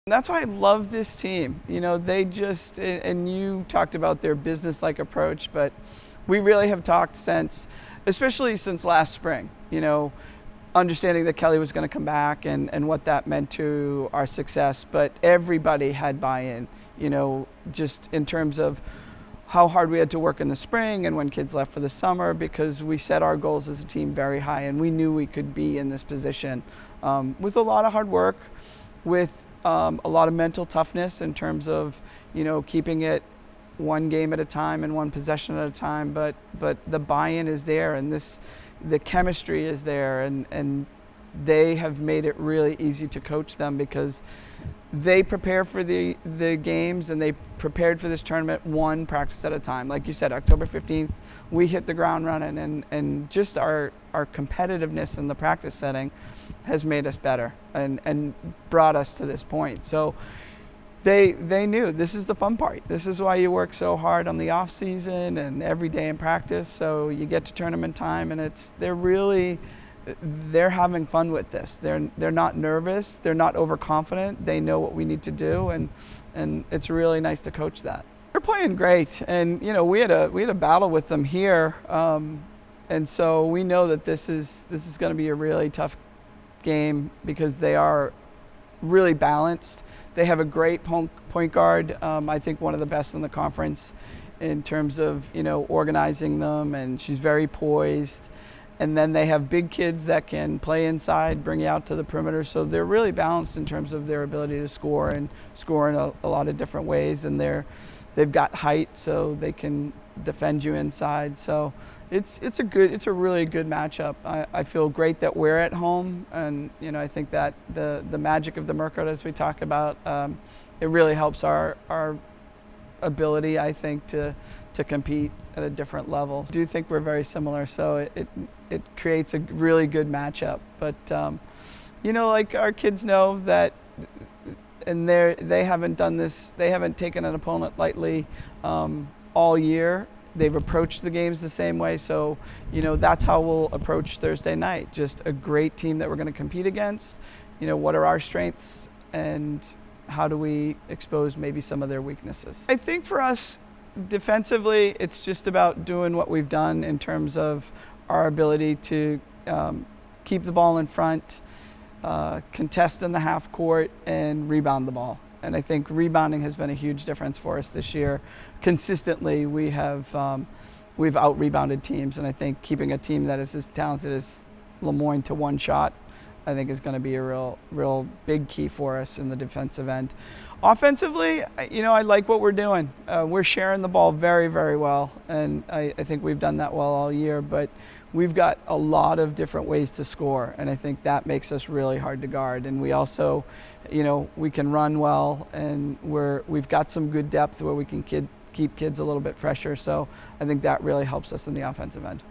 That's why I love this team. You know, they just, and you talked about their business-like approach, but we really have talked since, especially since last spring, you know, understanding that Kelly was going to come back and what that meant to our success. But everybody had buy-in, you know, just in terms of how hard we had to work in the spring and when kids left for the summer, because we set our goals as a team very high and we knew we could be in this position with a lot of hard work, with a lot of mental toughness in terms of, you know, keeping it one game at a time and one possession at a time, but the buy-in is there and the chemistry is there, and they have made it really easy to coach them because they prepare for the games and they prepared for this tournament one practice at a time. Like you said, October 15th, we hit the ground running, and just our competitiveness in the practice setting has made us better and brought us to this point. So they knew this is the fun part. This is why you work so hard on the off season and every day in practice. So you get to tournament time and they're having fun with this. They're not nervous. They're not overconfident. They know what we need to do, and it's really nice to coach that. They're playing great, and you know we had a battle with them here, and so we know that this is going to be a really tough game because they are really balanced. They have a great point guard. I think one of the best in the conference in terms of, you know, organizing them, and she's very poised. And then they have big kids that can play inside, bring you out to the perimeter. So they're really balanced in terms of their ability to score and score in a lot of different ways. And they've got height, so they can defend you inside. So it's a really good matchup. I feel great that we're at home, and you know I think that the magic of the Merkert, as we talk about, it really helps our ability, I think, to compete at a different level. I do think we're very similar, so it creates a really good matchup. But you know, like our kids know that, and they haven't done this. They haven't taken an opponent lightly all year. They've approached the games the same way, so you know that's how we'll approach Thursday night. Just a great team that we're going to compete against. You know, what are our strengths and how do we expose maybe some of their weaknesses? I think for us, defensively, it's just about doing what we've done in terms of our ability to keep the ball in front, contest in the half court, and rebound the ball. And I think rebounding has been a huge difference for us this year. Consistently, we've out-rebounded teams, and I think keeping a team that is as talented as Moyne to one shot, I think is going to be a real big key for us in the defensive end. Offensively, you know, I like what we're doing. We're sharing the ball very, very well, and I think we've done that well all year, but we've got a lot of different ways to score, and I think that makes us really hard to guard. And we also, you know, we can run well, and we've got some good depth where we can keep kids a little bit fresher, so I think that really helps us in the offensive end.